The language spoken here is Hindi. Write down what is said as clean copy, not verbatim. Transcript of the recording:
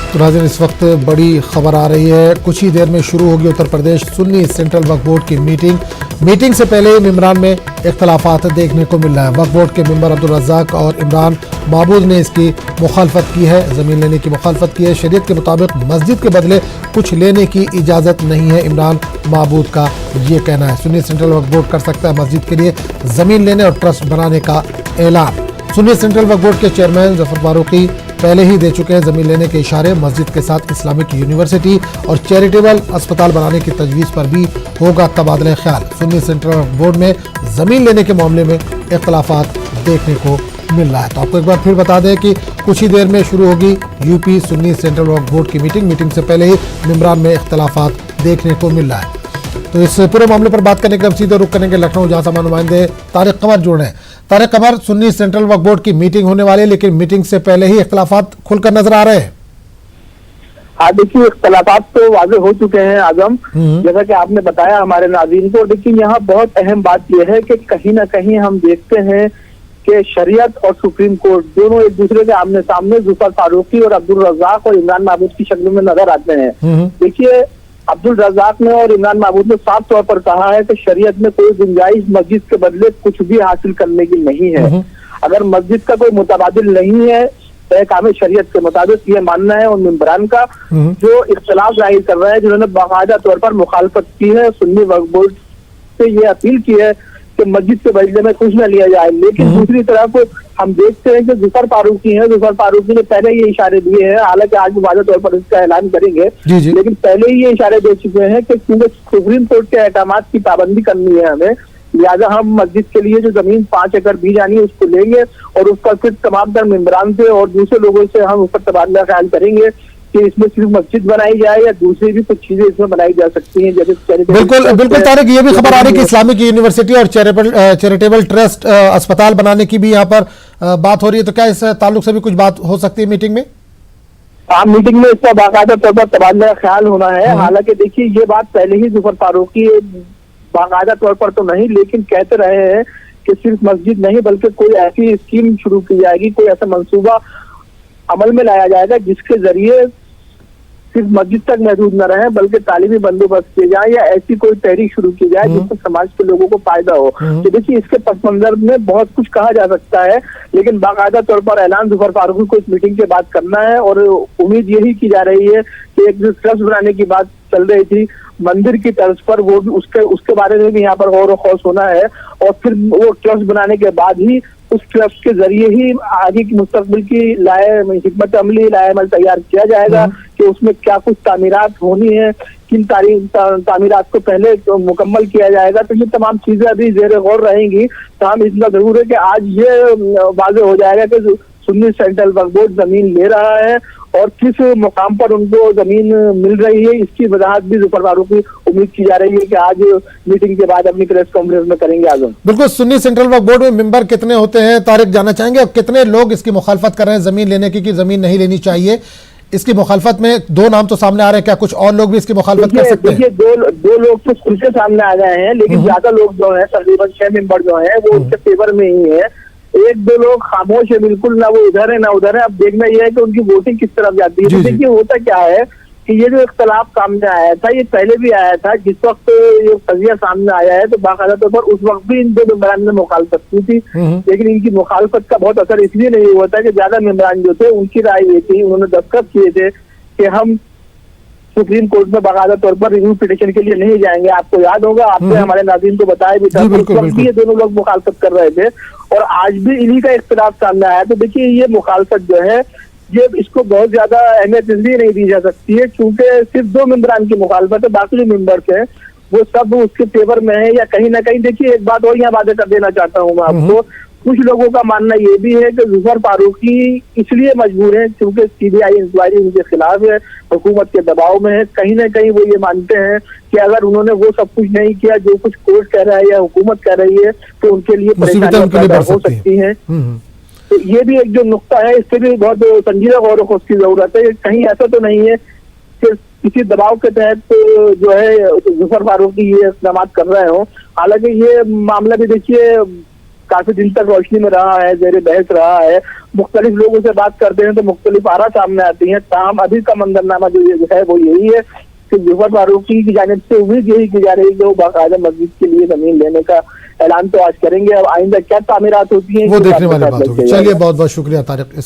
तो नाज़रीन, इस वक्त बड़ी खबर आ रही है। कुछ ही देर में शुरू होगी उत्तर प्रदेश सुन्नी सेंट्रल वक्फ बोर्ड की मीटिंग से पहले ही मेंबरान में इख्तलाफात देखने को मिल रहा है। वक्फ बोर्ड के मेंबर अब्दुल रज़ाक और इमरान महबूद ने इसकी मुखालफत की है, ज़मीन लेने की मुखालफत की है। शरीयत के मुताबिक मस्जिद के बदले कुछ लेने की इजाज़त नहीं है, इमरान महबूद का ये कहना है। सुन्नी सेंट्रल वक्फ बोर्ड कर सकता है मस्जिद के लिए ज़मीन लेने और ट्रस्ट बनाने का ऐलान। सुन्नी सेंट्रल वक्फ बोर्ड के चेयरमैन जफर फारूकी पहले ही दे चुके हैं ज़मीन लेने के इशारे। मस्जिद के साथ इस्लामिक यूनिवर्सिटी और चैरिटेबल अस्पताल बनाने की तजवीज़ पर भी होगा तबादला ख्याल। सुन्नी सेंट्रल वक्फ बोर्ड में ज़मीन लेने के मामले में इख्तलाफात देखने को मिल रहा है। तो आपको एक बार फिर बता दें कि कुछ ही देर में शुरू होगी यूपी सुन्नी सेंट्रल वक्फ बोर्ड की मीटिंग से पहले ही मेंबरान में इख्तलाफात देखने को मिल रहा है। तो इस पूरे मामले पर बात करने के हम सीधे रुख करेंगे लखनऊ, जहां समा नुमाइंदे तारिक कमर जुड़ रहे हैं। तारिक कमर, सुन्नी सेंट्रल वक्फ बोर्ड की मीटिंग होने वाली है, लेकिन मीटिंग से पहले ही इख्तलाफात खुलकर नजर आ रहे हैं। हाँ देखिए, इख्तलाफात तो वाज़ेह हो चुके हैं आजम, जैसा कि आपने बताया हमारे नाज़रीन को। देखिए, यहाँ बहुत अहम बात यह है कि कहीं ना कहीं हम देखते हैं कि शरीयत और सुप्रीम कोर्ट दोनों एक दूसरे के आमने सामने जुफर फारूकी और अब्दुल रज़ाक और इमरान महबूद की शक्ल में नजर आते हैं। देखिए, अब्दुल रज़ाक ने और इमरान महबूद ने साफ तौर पर कहा है कि शरीयत में कोई गुंजाइश मस्जिद के बदले कुछ भी हासिल करने की नहीं है। अगर मस्जिद का कोई मुतबादिल नहीं है, काम शरीयत के मुताबिक ये मानना है। और मेंबरान का जो इख्तलाफ जाहिर कर रहा है, जिन्होंने बाकायदा तौर पर मुखालफत की है, सुन्नी वक्फ बोर्ड से ये अपील की है कि मस्जिद के बदले में कुछ न लिया जाए। लेकिन दूसरी तरफ हम देखते हैं कि जुफर फारूकी ने पहले ये इशारे दिए हैं, हालांकि आज वाज़ेह तौर पर इसका ऐलान करेंगे, लेकिन पहले ही ये इशारे दे चुके हैं कि क्योंकि सुप्रीम कोर्ट के अहकामात की पाबंदी करनी है हमें, लिहाजा हम मस्जिद के लिए जो जमीन 5 एकड़ दी जानी है उसको लेंगे और उसका फिर तमाम तर मेंबरान से और दूसरे लोगों से हम उस पर तबादला ख्याल करेंगे कि इसमें सिर्फ मस्जिद बनाई जाए या दूसरी भी कुछ चीजें इसमें बनाई जा सकती हैं, जैसे बिल्कुल तारिक, ये भी खबर आ रही है कि इस्लामिक यूनिवर्सिटी और चैरिटेबल ट्रस्ट अस्पताल बनाने की भी यहाँ पर बात हो रही है। तो क्या इस ताल्लुक से भी कुछ बात हो सकती है मीटिंग में? हाँ, मीटिंग में इसका बाकायदा तौर पर तबादला ख्याल होना है। हालांकि देखिए, ये बात पहले ही जुफर फारूकी बाकायदा तौर पर तो नहीं, लेकिन कहते रहे हैं कि सिर्फ मस्जिद नहीं बल्कि कोई ऐसी स्कीम शुरू की जाएगी, कोई ऐसा मंसूबा अमल में लाया जाएगा जिसके जरिए सिर्फ मस्जिद तक महदूद न रहे बल्कि तालीमी बंदोबस्त किए जाए या ऐसी कोई तहरीक शुरू की जाए जिससे समाज के लोगों को फायदा हो। तो देखिए, इसके पस मंजर में बहुत कुछ कहा जा सकता है, लेकिन बाकायदा तौर पर ऐलान जुफर फारूकी को इस मीटिंग के बाद करना है। और उम्मीद यही की जा रही है कि एक जो ट्रस्ट बनाने की बात चल रही थी मंदिर की तर्ज पर, वो भी उसके बारे में भी यहाँ पर गौर खौस होना है। और फिर वो ट्रस्ट बनाने के बाद ही उस ट्रस्ट के जरिए ही आगे की मुस्तकबिल की हिकमत अमली लाएमल तैयार किया जाएगा कि उसमें क्या कुछ तामीरात होनी है, किन तामीरात को पहले मुकम्मल किया जाएगा। तो ये तमाम चीजें अभी जेर गौर रहेंगी। तो हम इतना जरूर है कि आज ये वाज़ेह हो जाएगा कि सुन्नी सेंट्रल वक्फ बोर्ड जमीन ले रहा है और किस मुकाम पर उनको जमीन मिल रही है, इसकी वजाहत भी जुफर फारूकी उम्मीद की जा रही है कि आज मीटिंग के बाद अपनी प्रेस कॉन्फ्रेंस में करेंगे। आजम, बिल्कुल, सुन्नी सेंट्रल वक्फ बोर्ड में मेंबर कितने होते हैं तारिक, जानना चाहेंगे? और कितने लोग इसकी मुखालफत कर रहे हैं जमीन लेने की कि जमीन नहीं लेनी चाहिए? इसकी मुखालफत में 2 नाम तो सामने आ रहे हैं, क्या कुछ और लोग भी इसकी मुखालफत कर सकते हैं? दो लोग तो खुल के सामने आ गए हैं, लेकिन ज्यादा लोग जो है तकरीबन 6 मेंबर जो है वो उसके फेवर में ही है। 1-2 लोग खामोश है, बिल्कुल ना वो इधर है ना उधर है। अब देखना यह है कि उनकी वोटिंग किस तरफ जाती है। तो देखिए, होता क्या है कि ये जो इख्तलाफ सामने आया था, ये पहले भी आया था। जिस वक्त ये कजिया सामने आया है तो बाकायदा तौर पर उस वक्त भी इन 2 मेंबरान ने मुखालफत की थी, लेकिन इनकी मुखालफत का बहुत असर इसलिए नहीं हुआ था कि ज्यादा मेंबरान जो थे उनकी राय ये थी, उन्होंने दस्तखत किए थे कि हम सुप्रीम कोर्ट में बाकायदा तौर पर रिव्यू पिटीशन के लिए नहीं जाएंगे। आपको याद होगा, आपने हमारे नाज़रीन को बताया भी था, उस वक्त भी ये दोनों लोग मुखालफत कर रहे थे और आज भी इन्हीं का इख्तिलाफ सामने आया। तो देखिए, ये मुखालफत जो है ये इसको बहुत ज्यादा अहमियत इसलिए नहीं दी जा सकती है क्योंकि सिर्फ 2 मेंबरान की मुखालफत है, बाकी जो मेंबर्स हैं वो सब उसके फेवर में है या कहीं ना कहीं। देखिए, एक बात और यहाँ वादे कर देना चाहता हूँ मैं आपको, कुछ लोगों का मानना ये भी है कि जुफर फारूकी इसलिए मजबूर है क्योंकि सीबीआई इंक्वायरी उनके खिलाफ है, हुकूमत के दबाव में है। कहीं ना कहीं वो ये मानते हैं कि अगर उन्होंने वो सब कुछ नहीं किया जो कुछ कोर्ट कह रहा है या हुकूमत कह रही है तो उनके लिए परेशानियां पैदा हो सकती हैं। तो ये भी एक जो नुक्ता है, इससे भी बहुत संजीदा गौर व की जरूरत है। कहीं ऐसा तो नहीं है कि किसी दबाव के तहत जो है जुफर फारूकी ये इक़दाम कर रहे हो। हालांकि ये मामला भी देखिए काफी दिन तक रोशनी में रहा है, जेर बहस रहा है। मुख्तलिफ लोगों से बात करते हैं तो मुख्तलिफ आरा सामने आती है। ताहम अभी का मंजरनामा जो है वो यही है कि जुफर फारूकी की जानिब से उम्मीद यही की जा रही है कि वो बाकायदा मस्जिद के लिए जमीन लेने का ऐलान तो आज करेंगे। अब आइंदा क्या तामीरात होती है वो देखने वाली बात होगी। चलिए, बहुत बहुत शुक्रिया तारिक।